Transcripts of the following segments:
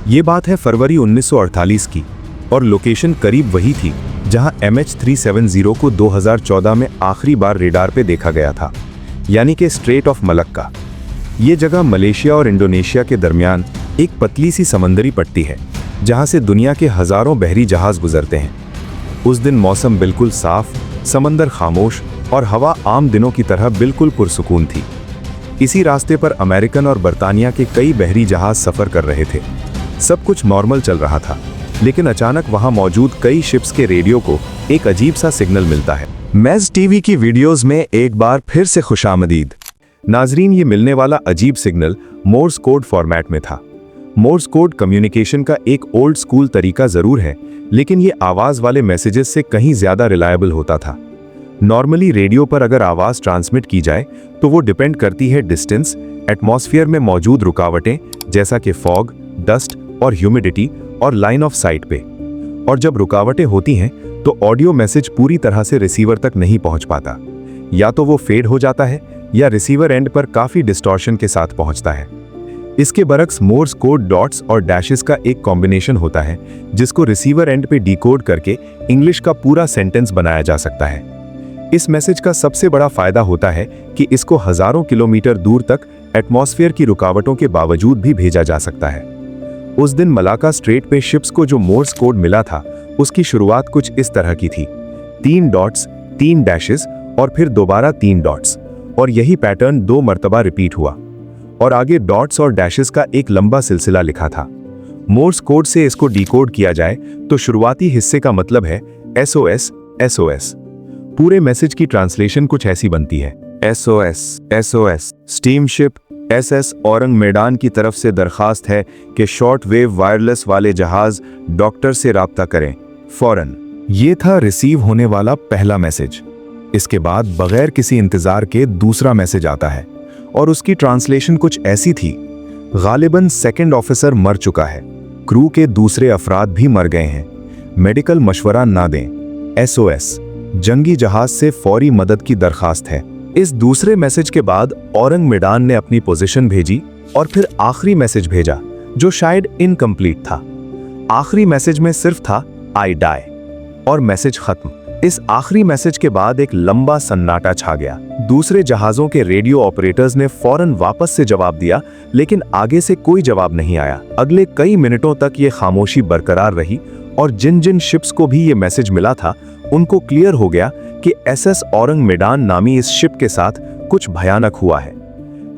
ये बात है फरवरी 1948 की और लोकेशन करीब वही थी जहां MH370 को 2014 में आखिरी बार रेडार पे देखा गया था, यानी कि स्ट्रेट ऑफ मलक्का। ये जगह मलेशिया और इंडोनेशिया के दरमियान एक पतली सी समंदरी पट्टी है जहां से दुनिया के हजारों बहरी जहाज गुजरते हैं। उस दिन मौसम बिल्कुल साफ, समंदर खामोश और हवा आम दिनों की तरह बिल्कुल पुरसुकून थी। इसी रास्ते पर अमेरिकन और बरतानिया के कई बहरी जहाज सफर कर रहे थे। सब कुछ नॉर्मल चल रहा था, लेकिन अचानक वहां मौजूद कई शिप्स के रेडियो को एक अजीब सा सिग्नल मिलता है। मेज़ टीवी की वीडियोस में एक बार फिर से खुशामदीद। नाजरीन, ये मिलने वाला अजीब सिग्नल मोर्स कोड फॉर्मेट में था। मोर्स कोड कम्युनिकेशन का एक ओल्ड स्कूल तरीका जरूर है, लेकिन ये आवाज वाले मैसेजेस से कहीं ज्यादा रिलायबल होता था। नॉर्मली रेडियो पर अगर आवाज ट्रांसमिट की जाए तो वो डिपेंड करती है डिस्टेंस, एटमॉस्फेयर में मौजूद रुकावटें जैसा कि फॉग, डस्ट और ह्यूमिडिटी और लाइन ऑफ साइट पे। और जब रुकावटें होती हैं तो ऑडियो मैसेज पूरी तरह से रिसीवर तक नहीं पहुंच पाता। या तो वो फेड हो जाता है या रिसीवर एंड पर काफी डिस्टॉर्शन के साथ पहुंचता है। इसके बरक्स मोर्स कोड डॉट्स और डैशेस का एक कॉम्बिनेशन होता है जिसको रिसीवर एंड पे डिकोड करके इंग्लिश का पूरा सेंटेंस बनाया जा सकता है। इस मैसेज का सबसे बड़ा फायदा होता है कि इसको हजारों किलोमीटर दूर तक एटमॉस्फेयर की रुकावटों के बावजूद भी भेजा जा सकता है। उस दिन मलाका स्ट्रेट पे शिप्स को जो मोर्स कोड मिला था उसकी शुरुआत कुछ इस तरह की थी, 3 डॉट्स, 3 डैशेस और फिर दोबारा 3 डॉट्स, और यही पैटर्न 2 मर्तबा रिपीट हुआ और आगे डॉट्स और डैशेस का एक लंबा सिलसिला लिखा था। मोर्स कोड से इसको डिकोड किया जाए तो शुरुआती हिस्से का मतलब है SOS SOS। पूरे मैसेज की ट्रांसलेशन कुछ ऐसी बनती है, SOS SOS steamship SS Orang मैदान की तरफ से दरखास्त है कि शॉर्ट वेव वायरलेस वाले जहाज डॉक्टर से राब्ता करें फौरन। ये था रिसीव होने वाला पहला मैसेज। इसके बाद बगैर किसी इंतजार के दूसरा मैसेज आता है और उसकी ट्रांसलेशन कुछ ऐसी थी, गालिबन सेकंड ऑफिसर मर चुका है, क्रू के दूसरे अफराद भी मर गए हैं, मेडिकल मशवरा ना दें, SOS जंगी जहाज से फौरी मदद की दरखास्त है। इस दूसरे मैसेज के बाद औरंग मैदान ने अपनी पोजीशन भेजी और फिर आखिरी मैसेज भेजा जो शायद इनकम्प्लीट था। आखिरी मैसेज में सिर्फ था आई डाई और मैसेज खत्म। इस आखिरी मैसेज के बाद एक लंबा सन्नाटा छा गया। दूसरे जहाजों के रेडियो ऑपरेटर्स ने फौरन वापस से जवाब दिया, लेकिन आगे से कोई जवाब नहीं आया। अगले कई मिनटों तक ये खामोशी बरकरार रही और जिन जिन शिप्स को भी ये मैसेज मिला था उनको क्लियर हो गया कि SS औरंग मैदान नामी इस शिप के साथ कुछ भयानक हुआ है।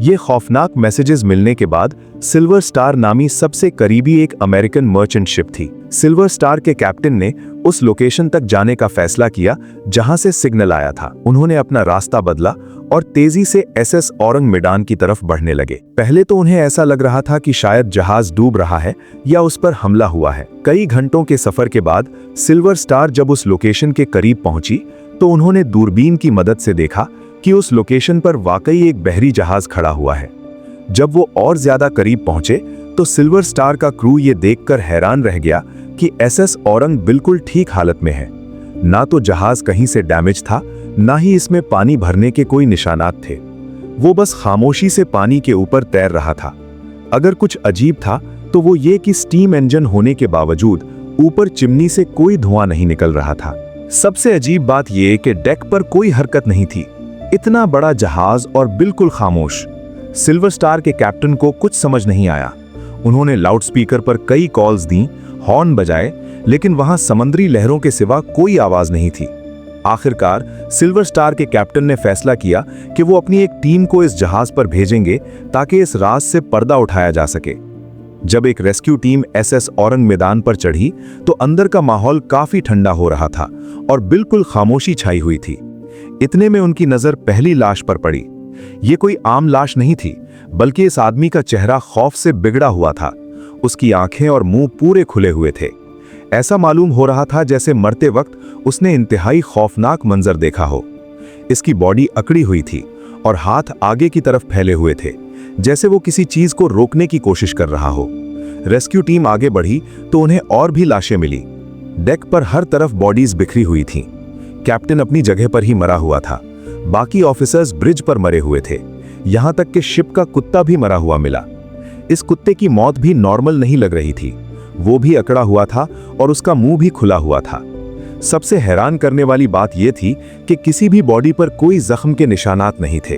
ये खौफनाक मैसेजेस मिलने के बाद सिल्वर स्टार नामी सबसे करीबी एक अमेरिकन मर्चेंट शिप थी। सिल्वर स्टार के कैप्टन ने उस लोकेशन तक जाने का फैसला किया जहां से सिग्नल आया था। उन्होंने अपना रास्ता बदला और तेजी से SS औरंग मैदान की तरफ बढ़ने लगे। पहले तो उन्हें ऐसा लग रहा था कि शायद जहाज डूब रहा है या उस पर हमला हुआ है। कई घंटों के सफर के बाद सिल्वर स्टार जब उस लोकेशन के करीब पहुंची तो उन्होंने दूरबीन की मदद से देखा कि उस लोकेशन पर वाकई एक बहरी जहाज खड़ा हुआ है। जब वो और ज्यादा करीब पहुंचे तो सिल्वर स्टार का क्रू ये देखकर हैरान रह गया कि SS औरंग बिल्कुल ठीक हालत में है। ना तो जहाज कहीं से डैमेज था, ना ही इसमें पानी भरने के कोई निशानात थे। वो बस खामोशी से पानी के ऊपर तैर रहा था। अगर कुछ अजीब था तो वो ये कि स्टीम इंजन होने के बावजूद ऊपर चिमनी से कोई धुआं नहीं निकल रहा था। सबसे अजीब बात यह कि डेक पर कोई हरकत नहीं थी। इतना बड़ा जहाज और बिल्कुल खामोश। सिल्वर स्टार के कैप्टन को कुछ समझ नहीं आया। उन्होंने लाउडस्पीकर पर कई कॉल्स दी, हॉर्न बजाए, लेकिन वहां समुद्री लहरों के सिवा कोई आवाज नहीं थी। आखिरकार सिल्वर स्टार के कैप्टन ने फैसला किया कि वो अपनी एक टीम को इस जहाज पर भेजेंगे ताकि इस राज से पर्दा उठाया जा सके। जब एक रेस्क्यू टीम SS औरंग मैदान पर चढ़ी तो अंदर का माहौल काफी ठंडा हो रहा था और बिल्कुल खामोशी छाई हुई थी। इतने में उनकी नजर पहली लाश पर पड़ी। ये कोई आम लाश नहीं थी, बल्कि इस आदमी का चेहरा खौफ से बिगड़ा हुआ था। उसकी आंखें और मुंह पूरे खुले हुए थे। ऐसा मालूम हो रहा था जैसे मरते वक्त उसने इंतहाई खौफनाक मंजर देखा हो। इसकी बॉडी अकड़ी हुई थी और हाथ आगे की तरफ फैले हुए थे, जैसे वो किसी चीज को रोकने की कोशिश कर रहा हो। रेस्क्यू टीम आगे बढ़ी तो उन्हें और भी लाशें मिली। डेक पर हर तरफ बॉडीज बिखरी हुई थीं। कैप्टन अपनी जगह पर ही मरा हुआ था। बाकी ऑफिसर्स ब्रिज पर मरे हुए थे। यहां तक कि शिप का कुत्ता भी मरा हुआ मिला। इस कुत्ते की मौत भी नॉर्मल नहीं लग रही थी। वो भी अकड़ा हुआ था और उसका मुंह भी खुला हुआ था। सबसे हैरान करने वाली बात यह थी कि किसी भी बॉडी पर कोई जख्म के निशानात नहीं थे।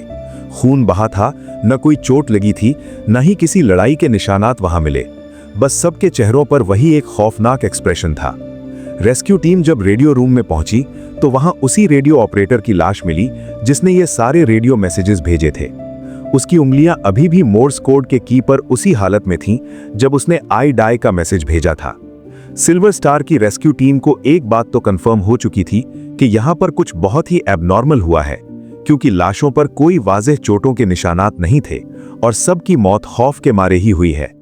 खून बहा था, न कोई चोट लगी थी, न ही किसी लड़ाई के निशानात वहां मिले। बस सबके चेहरों पर वही एक खौफनाक एक्सप्रेशन था। रेस्क्यू टीम जब रेडियो रूम में पहुंची तो वहां उसी रेडियो ऑपरेटर की लाश मिली जिसने ये सारे रेडियो मैसेजेस भेजे थे। उसकी उंगलियां अभी भी मोर्स कोड के की पर उसी हालत में थीं जब उसने आई डाई का मैसेज भेजा था। सिल्वर स्टार की रेस्क्यू टीम को एक बात तो कंफर्म हो चुकी थी कि यहां पर कुछ बहुत ही एबनॉर्मल हुआ है, क्योंकि लाशों पर कोई वाज़ेह चोटों के निशानात नहीं थे और सबकी मौत खौफ के मारे ही हुई है।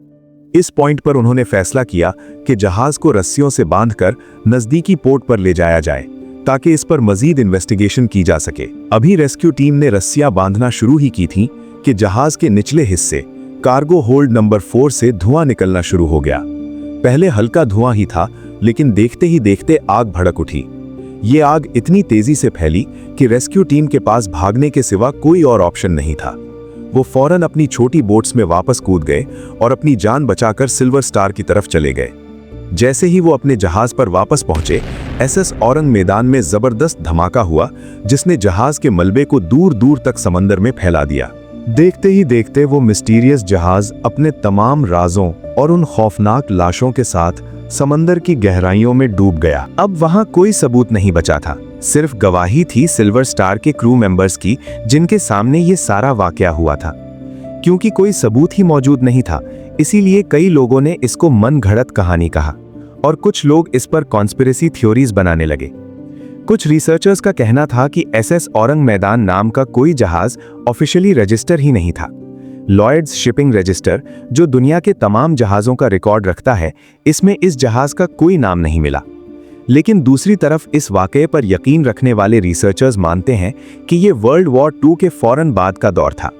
इस पॉइंट पर उन्होंने फैसला किया कि जहाज को रस्सियों से बांधकर नजदीकी पोर्ट पर ले जाया जाए ताकि इस पर मजीद इन्वेस्टिगेशन की जा सके। अभी रेस्क्यू टीम ने रस्सियां बांधना शुरू ही की थी कि जहाज के निचले हिस्से कार्गो होल्ड नंबर 4 से धुआं निकलना शुरू हो गया। पहले हल्का धुआं ही था, लेकिन देखते ही देखते आग भड़क उठी। ये आग इतनी तेजी से फैली कि रेस्क्यू टीम के पास भागने के सिवा कोई और ऑप्शन नहीं था। वो फौरन अपनी छोटी बोट्स में वापस कूद गए और अपनी जान बचाकर सिल्वर स्टार की तरफ चले गए। जैसे ही वो अपने जहाज पर वापस पहुंचे, एसएस औरंग मैदान में जबरदस्त धमाका हुआ जिसने जहाज के मलबे को दूर दूर तक समंदर में फैला दिया। देखते ही देखते वो मिस्टीरियस जहाज अपने तमाम राजों और उन खौफनाक लाशों के साथ समंदर की गहराइयों में डूब गया। अब वहां कोई सबूत नहीं बचा था, सिर्फ गवाही थी सिल्वर स्टार के क्रू मेंबर्स की जिनके सामने ये सारा वाकया हुआ था। क्योंकि कोई सबूत ही मौजूद नहीं था, इसीलिए कई लोगों ने इसको मन घड़त कहानी कहा और कुछ लोग इस पर कॉन्स्पिरेसी थ्योरीज बनाने लगे। कुछ रिसर्चर्स का कहना था कि एसएस औरंग मैदान नाम का कोई जहाज ऑफिशियली रजिस्टर ही नहीं था। लॉयड्स शिपिंग रजिस्टर, जो दुनिया के तमाम जहाज़ों का रिकॉर्ड रखता है, इसमें इस जहाज़ का कोई नाम नहीं मिला। लेकिन दूसरी तरफ इस वाकये पर यकीन रखने वाले रिसर्चर्स मानते हैं कि ये वर्ल्ड वॉर 2 के फौरन बाद का दौर था।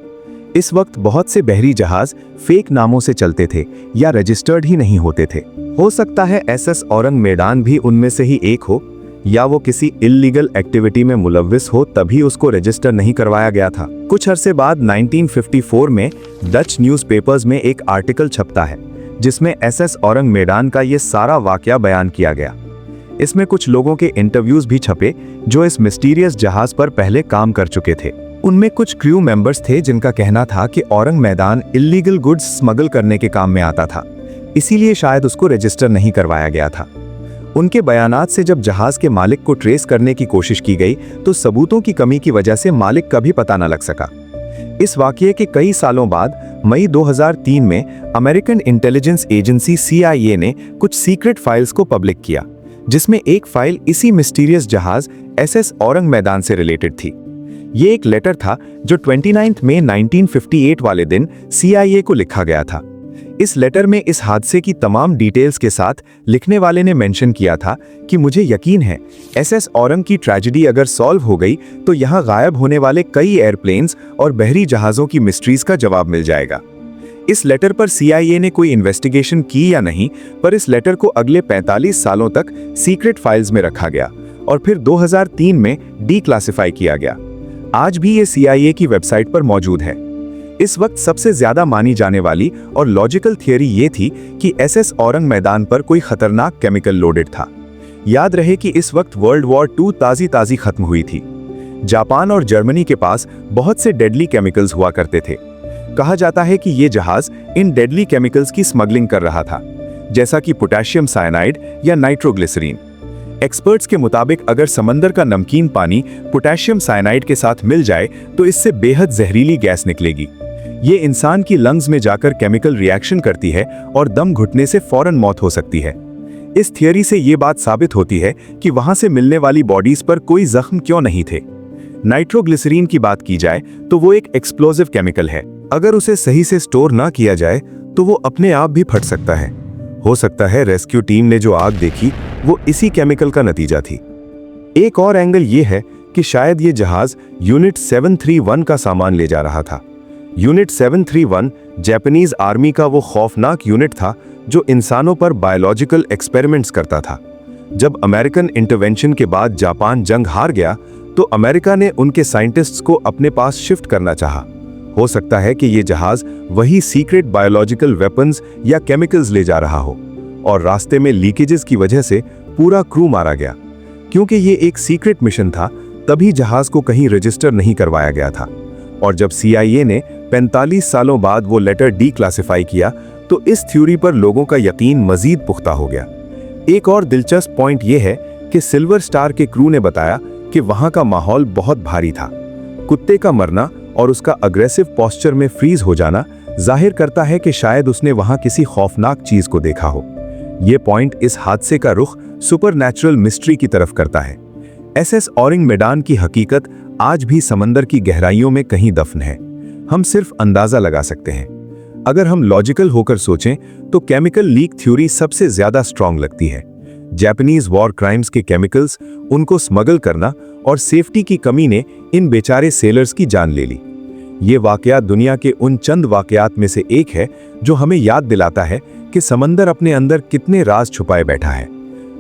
इस वक्त बहुत से बहरी जहाज फेक नामों से चलते थे या रजिस्टर्ड ही नहीं होते थे। हो सकता है एसएस औरंग मैदान भी उनमें से ही एक हो, या वो किसी इल्लीगल एक्टिविटी में मुलव्विस हो तभी उसको रजिस्टर नहीं करवाया गया था। कुछ अरसे बाद 1954 में डच न्यूज़पेपर्स में एक आर्टिकल छपता है जिसमें एसएस औरंग मैदान का ये सारा वाकया बयान किया गया। इसमें कुछ लोगों के इंटरव्यूज भी छपे जो इस मिस्टीरियस जहाज पर पहले काम कर चुके थे। उनमें कुछ क्रू मेंबर्स थे जिनका कहना था कि औरंग मैदान इल्लीगल गुड्स स्मगल करने के काम में आता था, इसीलिए शायद उसको रजिस्टर नहीं करवाया गया था। उनके बयानात से जब जहाज के मालिक को ट्रेस करने की कोशिश की गई तो सबूतों की कमी की वजह से मालिक का भी पता न लग सका। इस वाकये के कई सालों बाद मई 2003 में अमेरिकन इंटेलिजेंस एजेंसी CIA ने कुछ सीक्रेट फाइल्स को पब्लिक किया, जिसमें एक फाइल इसी मिस्टीरियस जहाज एसएस औरंग मैदान से रिलेटेड थी। ये एक लेटर था जो 29 मई 1958 वाले दिन CIA को लिखा गया था। इस लेटर में इस हादसे की तमाम डिटेल्स के साथ लिखने वाले ने मेंशन किया था कि मुझे यकीन है एसएस औरंग की ट्रेजेडी अगर सॉल्व हो गई तो यहाँ गायब होने वाले कई एयरप्लेन्स और बहरी जहाज़ों की मिस्ट्रीज का जवाब मिल जाएगा। इस लेटर पर CIA ने कोई इन्वेस्टिगेशन की या नहीं, पर इस लेटर को अगले 45 सालों तक सीक्रेट फाइल्स में रखा गया और फिर 2003 में डीक्लासिफाई किया गया। आज भी ये CIA की वेबसाइट पर मौजूद है। इस वक्त सबसे ज्यादा मानी जाने वाली और लॉजिकल थियरी ये थी कि एसएस औरंग मैदान पर कोई खतरनाक केमिकल लोडेड था। याद रहे कि इस वक्त वर्ल्ड वॉर 2 ताजी खत्म हुई थी। जापान और जर्मनी के पास बहुत से डेडली केमिकल्स हुआ करते थे। कहा जाता है कि ये जहाज इन डेडली केमिकल्स की स्मगलिंग कर रहा था, जैसा कि पोटेशियम साइनाइड या नाइट्रोग्लिसरीन। एक्सपर्ट्स के मुताबिक अगर समंदर का नमकीन पानी पोटेशियम साइनाइड के साथ मिल जाए तो इससे बेहद जहरीली गैस निकलेगी। ये इंसान की लंग्स में जाकर केमिकल रिएक्शन करती है और दम घुटने से फौरन मौत हो सकती है। इस थियरी से ये बात साबित होती है कि वहां से मिलने वाली बॉडीज पर कोई जख्म क्यों नहीं थे। नाइट्रोग्लिसरीन की बात की जाए तो वो एक एक्सप्लोजिव केमिकल है। अगर उसे सही से स्टोर ना किया जाए तो वो अपने आप भी फट सकता है। हो सकता है रेस्क्यू टीम ने जो आग देखी वो इसी केमिकल का नतीजा थी। एक और एंगल ये है कि शायद ये जहाज यूनिट 731 का सामान ले जा रहा था। यूनिट 731 जापानीज आर्मी का वो खौफनाक यूनिट था जो इंसानों पर बायोलॉजिकल एक्सपेरिमेंट्स करता था। जब अमेरिकन इंटरवेंशन के बाद जापान जंग हार गया तो अमेरिका ने उनके साइंटिस्ट्स को अपने पास शिफ्ट करना चाहा। हो सकता है कि ये जहाज वही सीक्रेट बायोलॉजिकल वेपन्स या केमिकल्स ले जा रहा हो और रास्ते में लीकेजेस की वजह से पूरा क्रू मारा गया। क्योंकि ये एक सीक्रेट मिशन था, तभी जहाज को कहीं रजिस्टर नहीं करवाया गया था। और जब CIA ने 45 सालों बाद वो लेटर डीक्लासिफाई किया तो इस थ्योरी पर लोगों का यकीन मजीद पुख्ता हो गया। एक और दिलचस्प पॉइंट यह है कि सिल्वर स्टार के क्रू ने बताया कि वहां का माहौल बहुत भारी था। कुत्ते का मरना और उसका अग्रेसिव पोस्चर में फ्रीज हो जाना जाहिर करता है कि शायद उसने वहां किसी खौफनाक चीज को देखा हो। यह पॉइंट इस हादसे का रुख सुपरनैचुरल मिस्ट्री की तरफ करता है। SS ओरिंग मेडान की हकीकत आज भी समंदर की गहराइयों में कहीं दफन है। हम सिर्फ अंदाजा लगा सकते हैं। अगर हम लॉजिकल होकर सोचें तो केमिकल लीक थ्योरी सबसे ज्यादा स्ट्रांग लगती है। जापानीज वॉर क्राइम्स के केमिकल्स, उनको स्मगल करना और सेफ्टी की कमी ने इन बेचारे सेलर्स की जान ले ली। ये वाकया दुनिया के उन चंद वाकयात में से एक है जो हमें याद दिलाता है कि समंदर अपने अंदर कितने राज छुपाए बैठा है।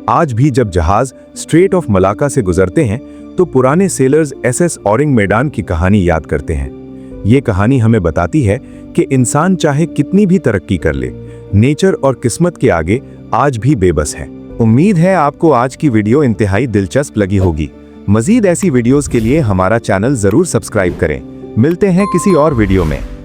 आज भी जब जहाज स्ट्रेट ऑफ मलाका से गुजरते हैं तो पुराने सेलर्स SS ओरिंग मेडान की कहानी याद करते हैं। ये कहानी हमें बताती है कि इंसान चाहे कितनी भी तरक्की कर ले, नेचर और किस्मत के आगे आज भी बेबस है। उम्मीद है आपको आज की वीडियो इंतहाई दिलचस्प लगी होगी। मजीद ऐसी वीडियोस के लिए हमारा चैनल जरूर सब्सक्राइब करें। मिलते हैं किसी और वीडियो में।